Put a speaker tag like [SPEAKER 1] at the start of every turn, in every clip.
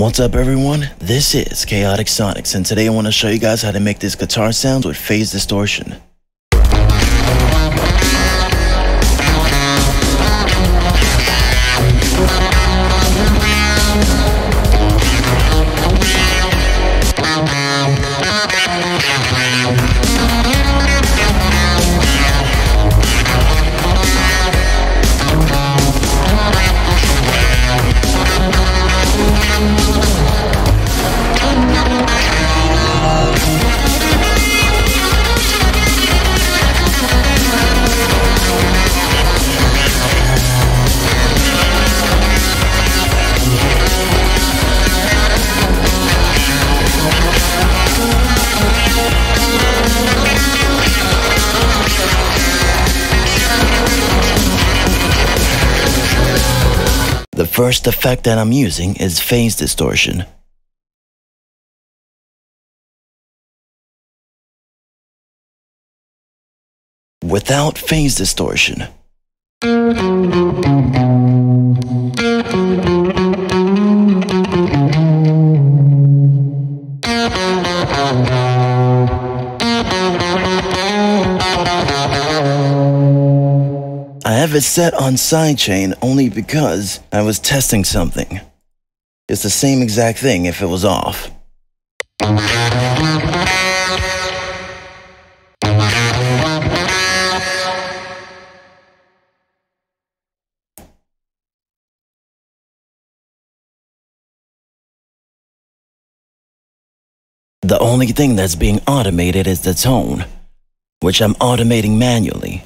[SPEAKER 1] What's up everyone, this is Chaotic Sonics, and today I want to show you guys how to make these guitar sounds with phase distortion. The first effect that I'm using is phase distortion. Without phase distortion, I have it set on sidechain only because I was testing something. It's the same exact thing if it was off. The only thing that's being automated is the tone, which I'm automating manually.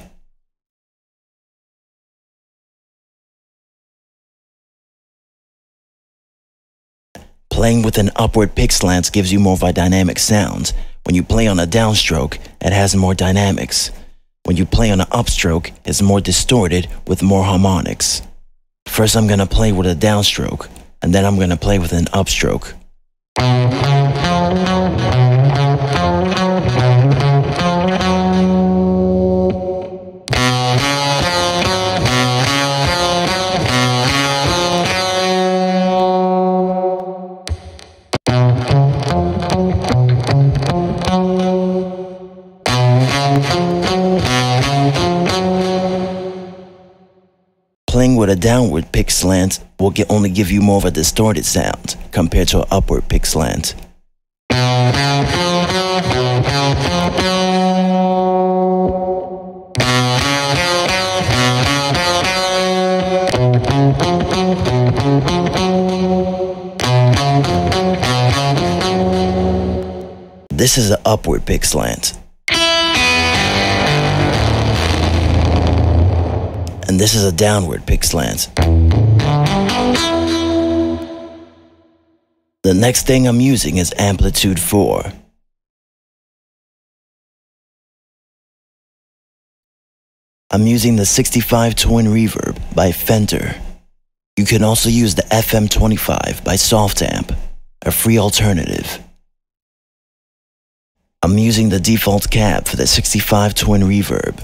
[SPEAKER 1] Playing with an upward pick slant gives you more of a dynamic sound. When you play on a downstroke, it has more dynamics. When you play on an upstroke, it's more distorted with more harmonics. First I'm gonna play with a downstroke, and then I'm gonna play with an upstroke. Playing with a downward pick slant will only give you more of a distorted sound compared to an upward pick slant. This is an upward pick slant. And this is a downward pick slant. The next thing I'm using is Amplitude 4. I'm using the 65 Twin Reverb by Fender. You can also use the FM25 by Softamp, a free alternative. I'm using the default cab for the 65 Twin Reverb.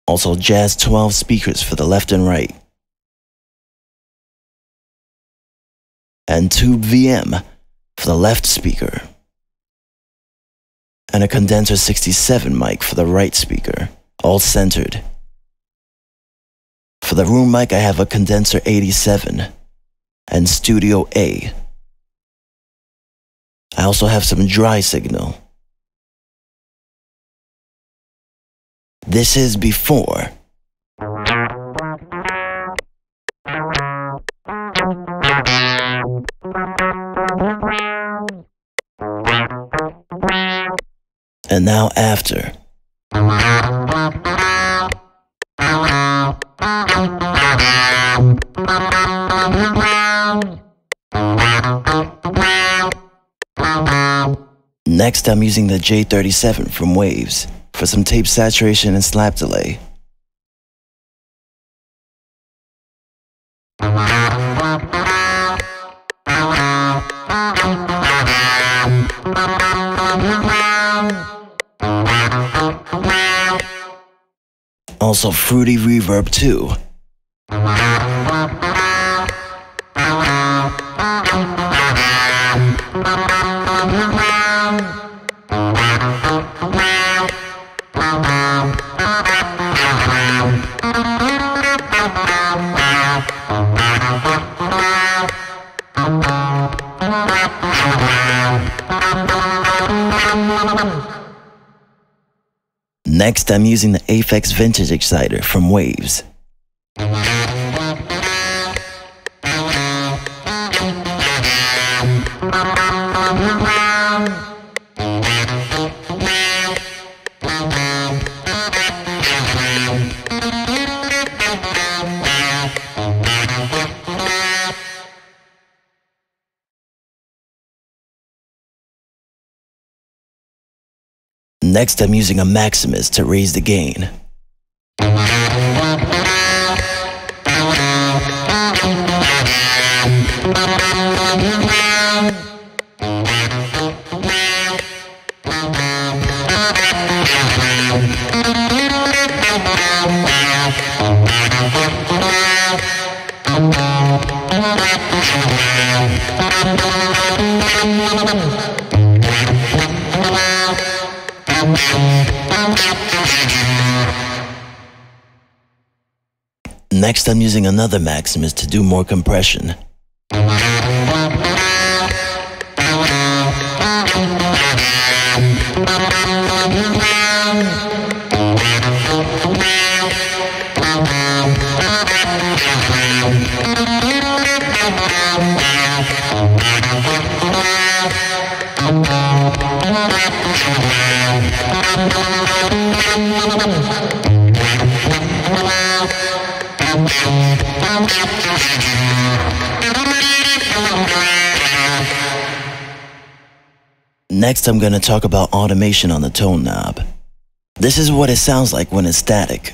[SPEAKER 1] Also Jazz 12 speakers for the left and right. And Tube VM for the left speaker. And a Condenser 67 mic for the right speaker, all centered. For the room mic I have a Condenser 87 and Studio A. I also have some dry signal. This is before. And now after. Next I'm using the J37 from Waves for some tape saturation and slap delay. Also Fruity Reverb 2. Next, I'm using the Aphex Vintage Exciter from Waves. Next, I'm using a Maximus to raise the gain. Next, I'm using another Maximus to do more compression. Next, I'm going to talk about automation on the tone knob. This is what it sounds like when it's static.